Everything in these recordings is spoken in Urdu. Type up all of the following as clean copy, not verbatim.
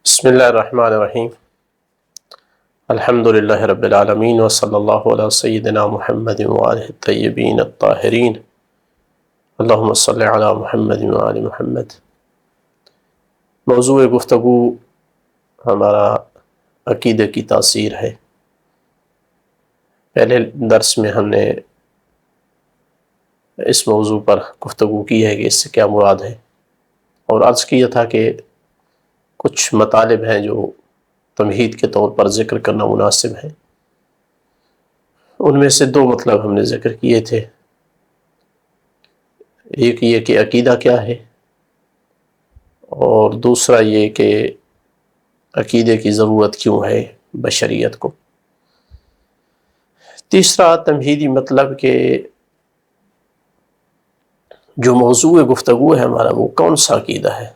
بسم اللہ الرحمن الرحیم الحمد للہ رب العالمین وصلی اللہ علی سیدنا محمد وآلہ الطیبین الطاہرین اللہم صلی علی محمد وآل محمد۔ موضوع گفتگو ہمارا عقیدے کی تاثیر ہے۔ پہلے درس میں ہم نے اس موضوع پر گفتگو کی ہے کہ اس سے کیا مراد ہے، اور عرض کیا تھا کہ کچھ مطالب ہیں جو تمہید کے طور پر ذکر کرنا مناسب ہے۔ ان میں سے دو مطلب ہم نے ذکر کیے تھے، ایک یہ کہ عقیدہ کیا ہے، اور دوسرا یہ کہ عقیدے کی ضرورت کیوں ہے بشریت کو۔ تیسرا تمہیدی مطلب کہ جو موضوع گفتگو ہے ہمارا وہ کون سا عقیدہ ہے۔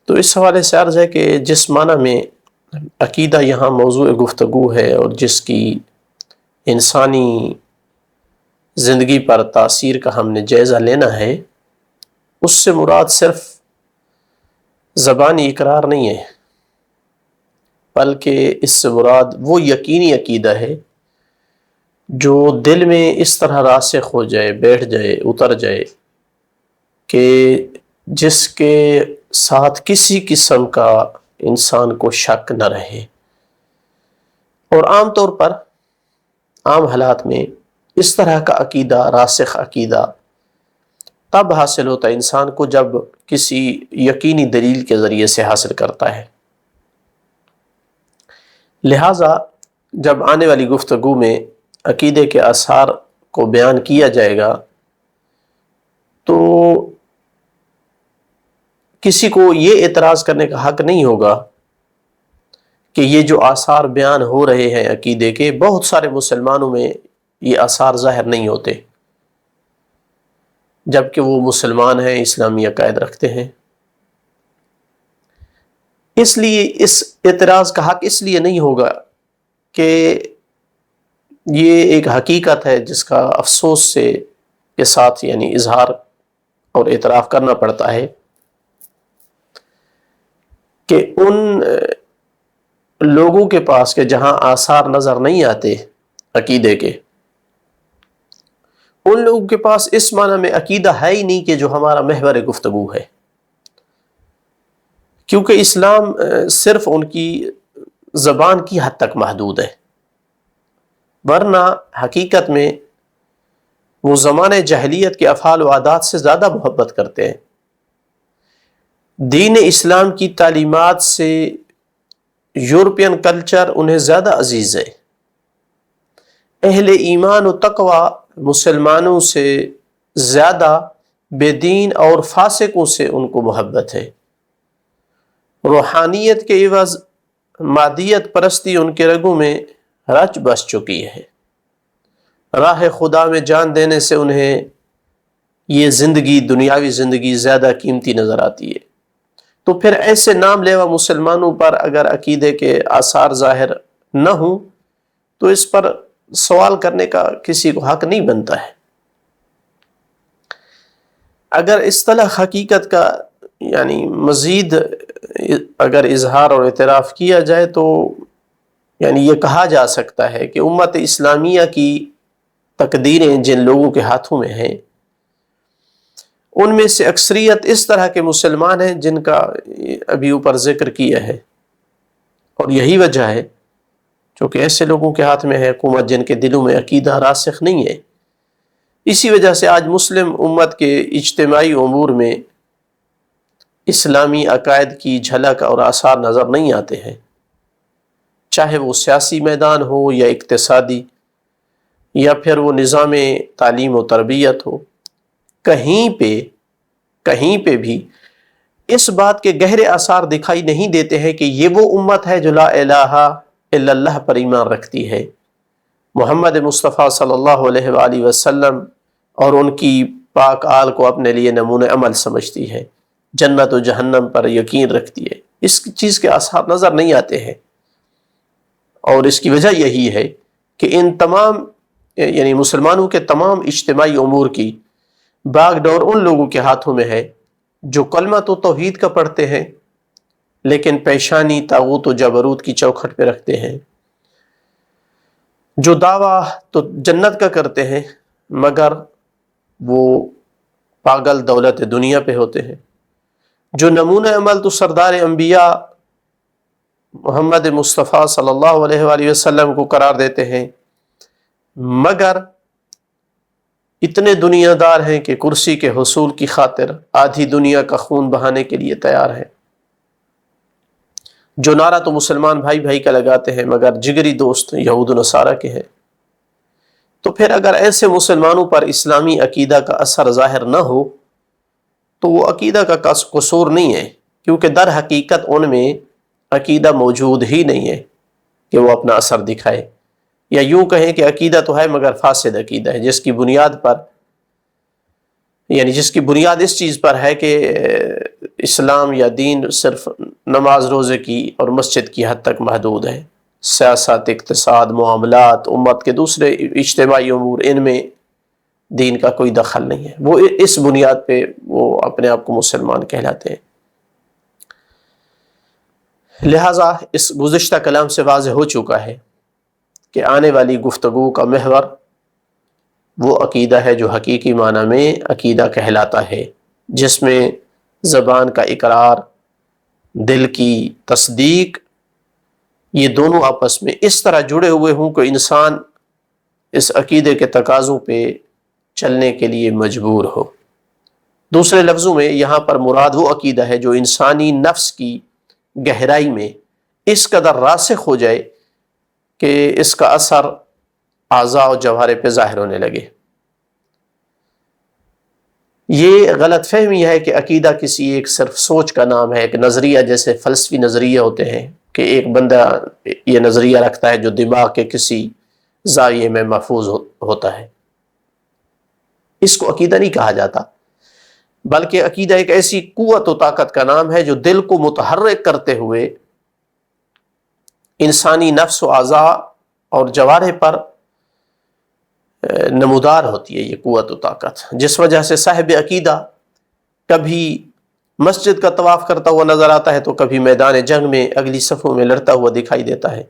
تو اس حوالے سے عرض ہے کہ جس معنی میں عقیدہ یہاں موضوع گفتگو ہے اور جس کی انسانی زندگی پر تاثیر کا ہم نے جائزہ لینا ہے، اس سے مراد صرف زبانی اقرار نہیں ہے، بلکہ اس سے مراد وہ یقینی عقیدہ ہے جو دل میں اس طرح راسخ ہو جائے، بیٹھ جائے، اتر جائے کہ جس کے ساتھ کسی قسم کا انسان کو شک نہ رہے۔ اور عام طور پر عام حالات میں اس طرح کا عقیدہ، راسخ عقیدہ تب حاصل ہوتا ہے انسان کو جب کسی یقینی دلیل کے ذریعے سے حاصل کرتا ہے۔ لہٰذا جب آنے والی گفتگو میں عقیدے کے آثار کو بیان کیا جائے گا تو کسی کو یہ اعتراض کرنے کا حق نہیں ہوگا کہ یہ جو آثار بیان ہو رہے ہیں عقیدے کے، بہت سارے مسلمانوں میں یہ آثار ظاہر نہیں ہوتے، جبکہ وہ مسلمان ہیں، اسلامی عقائد رکھتے ہیں۔ اس لیے اس اعتراض کا حق اس لیے نہیں ہوگا کہ یہ ایک حقیقت ہے جس کا افسوس سے کے ساتھ یعنی اظہار اور اعتراف کرنا پڑتا ہے کہ ان لوگوں کے پاس کہ جہاں آثار نظر نہیں آتے عقیدے کے، ان لوگوں کے پاس اس معنی میں عقیدہ ہے ہی نہیں کہ جو ہمارا محور گفتگو ہے، کیونکہ اسلام صرف ان کی زبان کی حد تک محدود ہے، ورنہ حقیقت میں وہ زمانے جاہلیت کے افعال و عادات سے زیادہ محبت کرتے ہیں۔ دین اسلام کی تعلیمات سے یورپین کلچر انہیں زیادہ عزیز ہے۔ اہل ایمان و تقوی مسلمانوں سے زیادہ بے دین اور فاسقوں سے ان کو محبت ہے۔ روحانیت کے عوض مادیت پرستی ان کے رگوں میں رچ بس چکی ہے۔ راہ خدا میں جان دینے سے انہیں یہ زندگی، دنیاوی زندگی زیادہ قیمتی نظر آتی ہے۔ تو پھر ایسے نام لیوا مسلمانوں پر اگر عقیدے کے آثار ظاہر نہ ہوں تو اس پر سوال کرنے کا کسی کو حق نہیں بنتا ہے۔ اگر اصطلاح حقیقت کا یعنی مزید اگر اظہار اور اعتراف کیا جائے تو یعنی یہ کہا جا سکتا ہے کہ امت اسلامیہ کی تقدیریں جن لوگوں کے ہاتھوں میں ہیں، ان میں سے اکثریت اس طرح کے مسلمان ہیں جن کا ابھی اوپر ذکر کیا ہے، اور یہی وجہ ہے چونکہ ایسے لوگوں کے ہاتھ میں ہے حکومت جن کے دلوں میں عقیدہ راسخ نہیں ہے۔ اسی وجہ سے آج مسلم امت کے اجتماعی امور میں اسلامی عقائد کی جھلک اور آثار نظر نہیں آتے ہیں، چاہے وہ سیاسی میدان ہو یا اقتصادی یا پھر وہ نظام تعلیم و تربیت ہو۔ کہیں پہ بھی اس بات کے گہرے آثار دکھائی نہیں دیتے ہیں کہ یہ وہ امت ہے جو لا الہ الا اللہ پر ایمان رکھتی ہے، محمد مصطفیٰ صلی اللہ علیہ وآلہ وسلم اور ان کی پاک آل کو اپنے لیے نمونہ عمل سمجھتی ہے، جنت و جہنم پر یقین رکھتی ہے۔ اس چیز کے آثار نظر نہیں آتے ہیں، اور اس کی وجہ یہی ہے کہ ان تمام یعنی مسلمانوں کے تمام اجتماعی امور کی باغ ڈور ان لوگوں کے ہاتھوں میں ہے جو کلمہ تو توحید کا پڑھتے ہیں لیکن پیشانی طاغوت و جبروت کی چوکھٹ پہ رکھتے ہیں، جو دعویٰ تو جنت کا کرتے ہیں مگر وہ پاگل دولت دنیا پہ ہوتے ہیں، جو نمونہ عمل تو سردار انبیاء محمد مصطفیٰ صلی اللہ علیہ وآلہ وسلم کو قرار دیتے ہیں، مگر اتنے دنیا دار ہیں کہ کرسی کے حصول کی خاطر آدھی دنیا کا خون بہانے کے لیے تیار ہیں، جو نعرہ تو مسلمان بھائی بھائی کا لگاتے ہیں مگر جگری دوست یہود و نصارہ کے ہیں۔ تو پھر اگر ایسے مسلمانوں پر اسلامی عقیدہ کا اثر ظاہر نہ ہو تو وہ عقیدہ کا قصور نہیں ہے، کیونکہ در حقیقت ان میں عقیدہ موجود ہی نہیں ہے کہ وہ اپنا اثر دکھائے، یا یوں کہیں کہ عقیدہ تو ہے مگر فاسد عقیدہ ہے، جس کی بنیاد پر جس کی بنیاد اس چیز پر ہے کہ اسلام یا دین صرف نماز روزے کی اور مسجد کی حد تک محدود ہے، سیاست، اقتصاد، معاملات، امت کے دوسرے اجتماعی امور، ان میں دین کا کوئی دخل نہیں ہے، وہ اس بنیاد پہ وہ اپنے آپ کو مسلمان کہلاتے ہیں۔ لہٰذا اس گزشتہ کلام سے واضح ہو چکا ہے کہ آنے والی گفتگو کا محور وہ عقیدہ ہے جو حقیقی معنی میں عقیدہ کہلاتا ہے، جس میں زبان کا اقرار، دل کی تصدیق، یہ دونوں آپس میں اس طرح جڑے ہوئے ہوں کہ انسان اس عقیدے کے تقاضوں پہ چلنے کے لیے مجبور ہو۔ دوسرے لفظوں میں یہاں پر مراد وہ عقیدہ ہے جو انسانی نفس کی گہرائی میں اس قدر راسخ ہو جائے کہ اس کا اثر اعضاء و جوارح پہ ظاہر ہونے لگے۔ یہ غلط فہمی ہے کہ عقیدہ کسی ایک صرف سوچ کا نام ہے، ایک نظریہ، جیسے فلسفی نظریے ہوتے ہیں کہ ایک بندہ یہ نظریہ رکھتا ہے جو دماغ کے کسی زاویے میں محفوظ ہوتا ہے۔ اس کو عقیدہ نہیں کہا جاتا، بلکہ عقیدہ ایک ایسی قوت و طاقت کا نام ہے جو دل کو متحرک کرتے ہوئے انسانی نفس و اعضاء اور جوارح پر نمودار ہوتی ہے، یہ قوت و طاقت، جس وجہ سے صاحب عقیدہ کبھی مسجد کا طواف کرتا ہوا نظر آتا ہے تو کبھی میدان جنگ میں اگلی صفوں میں لڑتا ہوا دکھائی دیتا ہے۔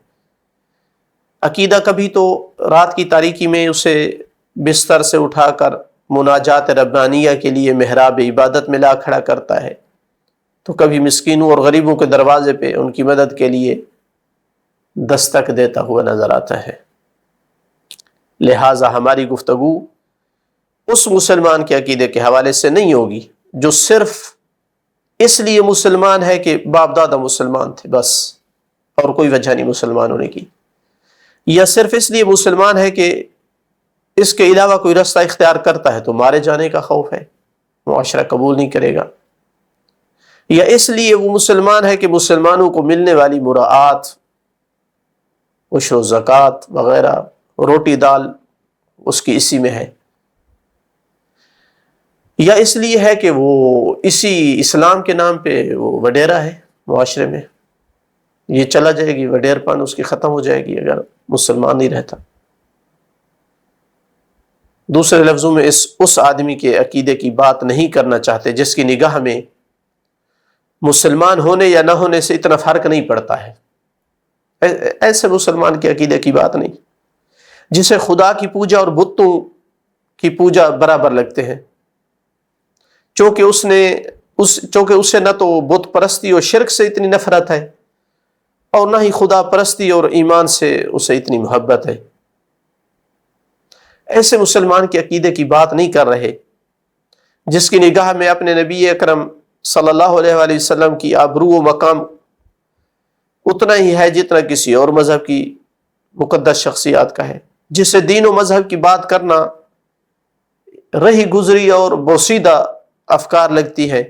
عقیدہ کبھی تو رات کی تاریکی میں اسے بستر سے اٹھا کر مناجات ربانیہ کے لیے محراب عبادت میں لا کھڑا کرتا ہے، تو کبھی مسکینوں اور غریبوں کے دروازے پہ ان کی مدد کے لیے دستک دیتا ہوا نظر آتا ہے۔ لہٰذا ہماری گفتگو اس مسلمان کے عقیدے کے حوالے سے نہیں ہوگی جو صرف اس لیے مسلمان ہے کہ باپ دادا مسلمان تھے بس، اور کوئی وجہ نہیں مسلمان ہونے کی، یا صرف اس لیے مسلمان ہے کہ اس کے علاوہ کوئی رستہ اختیار کرتا ہے تو مارے جانے کا خوف ہے، معاشرہ قبول نہیں کرے گا، یا اس لیے وہ مسلمان ہے کہ مسلمانوں کو ملنے والی مراعات، عشر و زکوٰۃ وغیرہ، روٹی دال اس کی اسی میں ہے، یا اس لیے ہے کہ وہ اسی اسلام کے نام پہ وہ وڈیرا ہے معاشرے میں، یہ چلا جائے گی، وڈیر پن اس کی ختم ہو جائے گی اگر مسلمان نہیں رہتا۔ دوسرے لفظوں میں اس آدمی کے عقیدے کی بات نہیں کرنا چاہتے جس کی نگاہ میں مسلمان ہونے یا نہ ہونے سے اتنا فرق نہیں پڑتا ہے، ایسے مسلمان کے عقیدے کی بات نہیں، جسے خدا کی پوجا اور بتوں کی پوجا برابر لگتے ہیں، چونکہ اسے نہ تو بت پرستی اور شرک سے اتنی نفرت ہے اور نہ ہی خدا پرستی اور ایمان سے اسے اتنی محبت ہے۔ ایسے مسلمان کے عقیدے کی بات نہیں کر رہے جس کی نگاہ میں اپنے نبی اکرم صلی اللہ علیہ وآلہ وسلم کی آبرو و مقام اتنا ہی ہے جتنا کسی اور مذہب کی مقدس شخصیات کا ہے، جسے دین و مذہب کی بات کرنا رہی گزری اور بوسیدہ افکار لگتی ہے،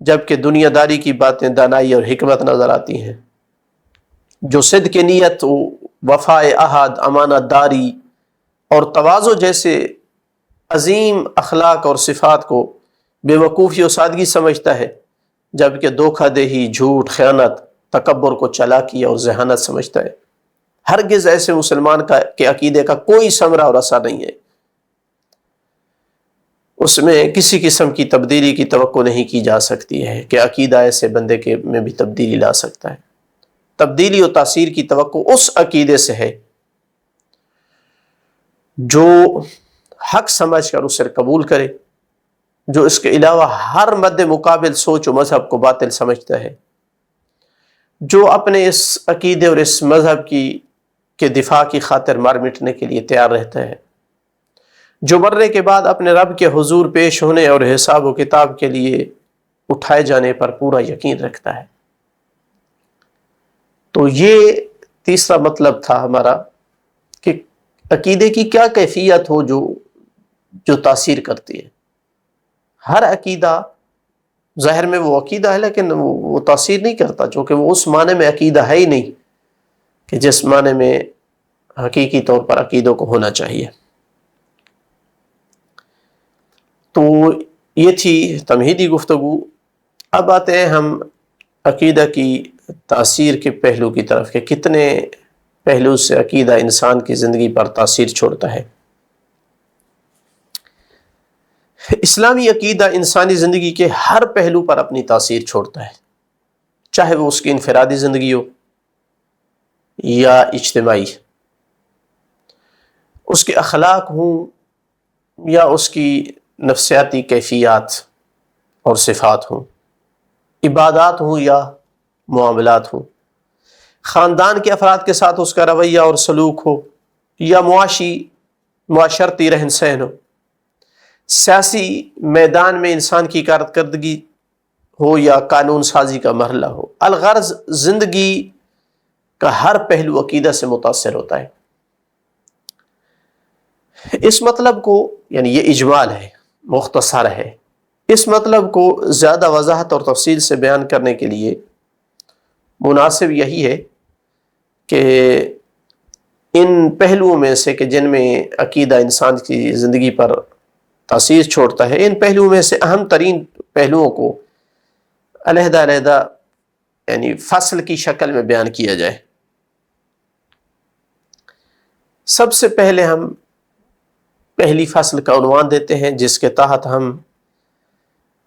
جبکہ دنیا داری کی باتیں دانائی اور حکمت نظر آتی ہیں، جو صدق نیت، وفائے عہد، امانت داری اور تواضع جیسے عظیم اخلاق اور صفات کو بے وقوفی و سادگی سمجھتا ہے، جبکہ دھوکہ دہی، جھوٹ، خیانت، تکبر کو چالاکی اور ذہانت سمجھتا ہے۔ ہرگز ایسے مسلمان کے عقیدے کا کوئی ثمرہ اور اثر نہیں ہے۔ اس میں کسی قسم کی تبدیلی کی توقع نہیں کی جا سکتی ہے کہ عقیدہ ایسے بندے کے میں بھی تبدیلی لا سکتا ہے۔ تبدیلی و تاثیر کی توقع اس عقیدے سے ہے جو حق سمجھ کر اسے قبول کرے، جو اس کے علاوہ ہر مد مقابل سوچ و مذہب کو باطل سمجھتا ہے، جو اپنے اس عقیدے اور اس مذہب کے دفاع کی خاطر مار مٹنے کے لیے تیار رہتا ہے، جو مرنے کے بعد اپنے رب کے حضور پیش ہونے اور حساب و کتاب کے لیے اٹھائے جانے پر پورا یقین رکھتا ہے۔ تو یہ تیسرا مطلب تھا ہمارا کہ عقیدے کی کیا کیفیت ہو جو تاثیر کرتی ہے۔ ہر عقیدہ ظاہر میں وہ عقیدہ ہے لیکن وہ تاثیر نہیں کرتا، چونکہ وہ اس معنی میں عقیدہ ہے ہی نہیں کہ جس معنی میں حقیقی طور پر عقیدوں کو ہونا چاہیے۔ تو یہ تھی تمہیدی گفتگو۔ اب آتے ہیں ہم عقیدہ کی تاثیر کے پہلو کی طرف کہ کتنے پہلو سے عقیدہ انسان کی زندگی پر تاثیر چھوڑتا ہے۔ اسلامی عقیدہ انسانی زندگی کے ہر پہلو پر اپنی تاثیر چھوڑتا ہے، چاہے وہ اس کی انفرادی زندگی ہو یا اجتماعی، اس کے اخلاق ہوں یا اس کی نفسیاتی کیفیات اور صفات ہوں، عبادات ہوں یا معاملات ہوں، خاندان کے افراد کے ساتھ اس کا رویہ اور سلوک ہو یا معاشرتی رہن سہن ہو، سیاسی میدان میں انسان کی کارکردگی ہو یا قانون سازی کا مرحلہ ہو، الغرض زندگی کا ہر پہلو عقیدہ سے متاثر ہوتا ہے۔ اس مطلب کو یعنی یہ اجمال ہے، مختصر ہے، اس مطلب کو زیادہ وضاحت اور تفصیل سے بیان کرنے کے لیے مناسب یہی ہے کہ ان پہلوؤں میں سے کہ جن میں عقیدہ انسان کی زندگی پر تاثیر چھوڑتا ہے، ان پہلوؤں میں سے اہم ترین پہلوؤں کو علیحدہ علیحدہ یعنی فصل کی شکل میں بیان کیا جائے۔ سب سے پہلے ہم پہلی فصل کا عنوان دیتے ہیں جس کے تحت ہم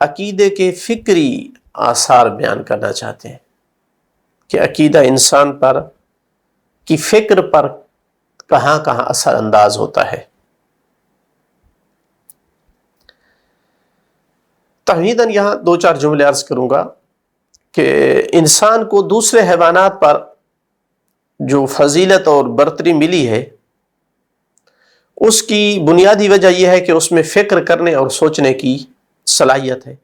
عقیدے کے فکری آثار بیان کرنا چاہتے ہیں کہ عقیدہ انسان پر کی فکر پر کہاں کہاں اثر انداز ہوتا ہے۔ تمہیداً یہاں دو چار جملے عرض کروں گا کہ انسان کو دوسرے حیوانات پر جو فضیلت اور برتری ملی ہے اس کی بنیادی وجہ یہ ہے کہ اس میں فکر کرنے اور سوچنے کی صلاحیت ہے۔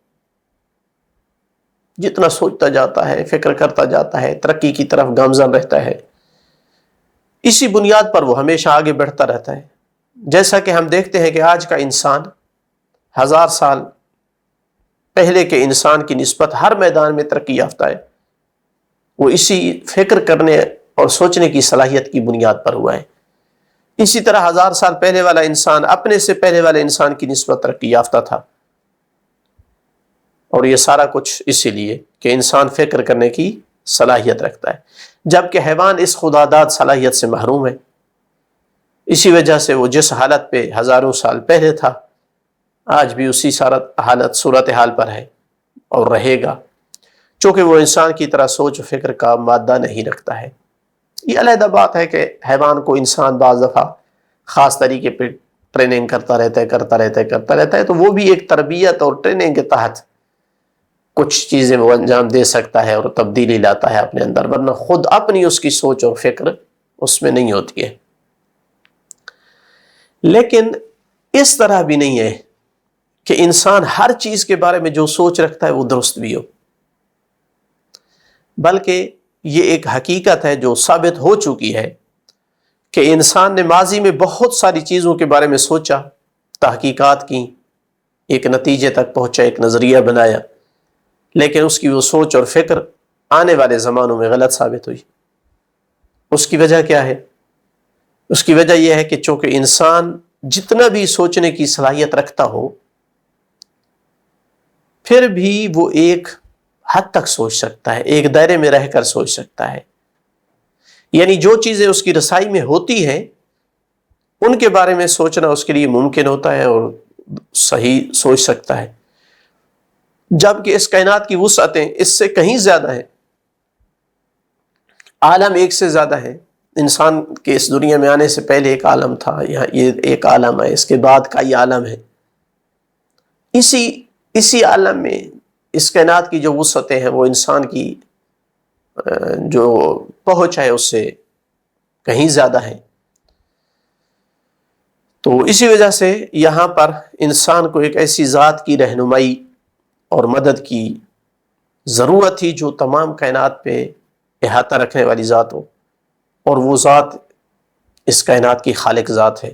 جتنا سوچتا جاتا ہے، فکر کرتا جاتا ہے، ترقی کی طرف گامزن رہتا ہے، اسی بنیاد پر وہ ہمیشہ آگے بڑھتا رہتا ہے۔ جیسا کہ ہم دیکھتے ہیں کہ آج کا انسان 1000 سال پہلے کے انسان کی نسبت ہر میدان میں ترقی یافتہ ہے، وہ اسی فکر کرنے اور سوچنے کی صلاحیت کی بنیاد پر ہوا ہے۔ اسی طرح 1000 سال پہلے والا انسان اپنے سے پہلے والے انسان کی نسبت ترقی یافتہ تھا، اور یہ سارا کچھ اسی لیے کہ انسان فکر کرنے کی صلاحیت رکھتا ہے، جبکہ حیوان اس خداداد صلاحیت سے محروم ہے۔ اسی وجہ سے وہ جس حالت پہ ہزاروں سال پہلے تھا آج بھی اسی صورتحال پر ہے اور رہے گا، چونکہ وہ انسان کی طرح سوچ و فکر کا مادہ نہیں رکھتا ہے۔ یہ علیحدہ بات ہے کہ حیوان کو انسان بعض دفعہ خاص طریقے پہ ٹریننگ کرتا رہتا ہے تو وہ بھی ایک تربیت اور ٹریننگ کے تحت کچھ چیزیں وہ انجام دے سکتا ہے اور تبدیلی لاتا ہے اپنے اندر، ورنہ خود اپنی اس کی سوچ اور فکر اس میں نہیں ہوتی ہے۔ لیکن اس طرح بھی نہیں ہے کہ انسان ہر چیز کے بارے میں جو سوچ رکھتا ہے وہ درست بھی ہو، بلکہ یہ ایک حقیقت ہے جو ثابت ہو چکی ہے کہ انسان نے ماضی میں بہت ساری چیزوں کے بارے میں سوچا، تحقیقات کی، ایک نتیجے تک پہنچا، ایک نظریہ بنایا، لیکن اس کی وہ سوچ اور فکر آنے والے زمانوں میں غلط ثابت ہوئی۔ اس کی وجہ کیا ہے؟ اس کی وجہ یہ ہے کہ چونکہ انسان جتنا بھی سوچنے کی صلاحیت رکھتا ہو پھر بھی وہ ایک حد تک سوچ سکتا ہے، ایک دائرے میں رہ کر سوچ سکتا ہے، یعنی جو چیزیں اس کی رسائی میں ہوتی ہیں ان کے بارے میں سوچنا اس کے لیے ممکن ہوتا ہے، اور صحیح سوچ سکتا ہے، جبکہ اس کائنات کی وسعتیں اس سے کہیں زیادہ ہیں، عالم ایک سے زیادہ ہے۔ انسان کے اس دنیا میں آنے سے پہلے ایک عالم تھا، یہاں یہ ایک عالم ہے، اس کے بعد کئی عالم ہے۔ اسی عالم میں اس کائنات کی جو وسعتیں ہیں وہ انسان کی جو پہنچ ہے اس سے کہیں زیادہ ہے۔ تو اسی وجہ سے یہاں پر انسان کو ایک ایسی ذات کی رہنمائی اور مدد کی ضرورت تھی جو تمام کائنات پہ احاطہ رکھنے والی ذات ہو، اور وہ ذات اس کائنات کی خالق ذات ہے،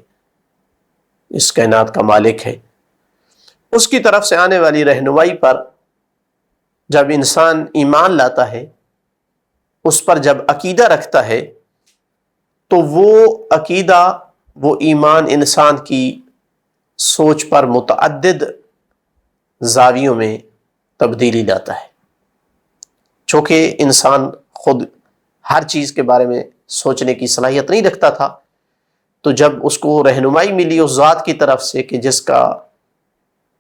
اس کائنات کا مالک ہے۔ اس کی طرف سے آنے والی رہنمائی پر جب انسان ایمان لاتا ہے، اس پر جب عقیدہ رکھتا ہے، تو وہ عقیدہ، وہ ایمان انسان کی سوچ پر متعدد زاویوں میں تبدیلی لاتا ہے۔ چونکہ انسان خود ہر چیز کے بارے میں سوچنے کی صلاحیت نہیں رکھتا تھا، تو جب اس کو رہنمائی ملی اس ذات کی طرف سے کہ جس کا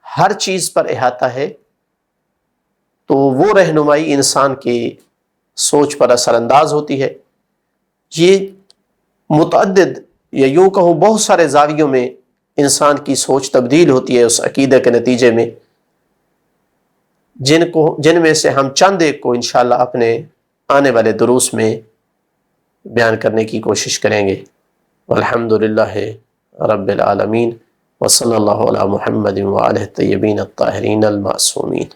ہر چیز پر احاطہ ہے، تو وہ رہنمائی انسان کے سوچ پر اثر انداز ہوتی ہے۔ یہ متعدد یا یوں کہوں بہت سارے زاویوں میں انسان کی سوچ تبدیل ہوتی ہے اس عقیدے کے نتیجے میں، جن میں سے ہم چند ایک کو انشاءاللہ اپنے آنے والے دروس میں بیان کرنے کی کوشش کریں گے۔ والحمدللہ رب العالمین، وصلی اللہ علی محمد وآلہ الطیبین الطاہرین المعصومین۔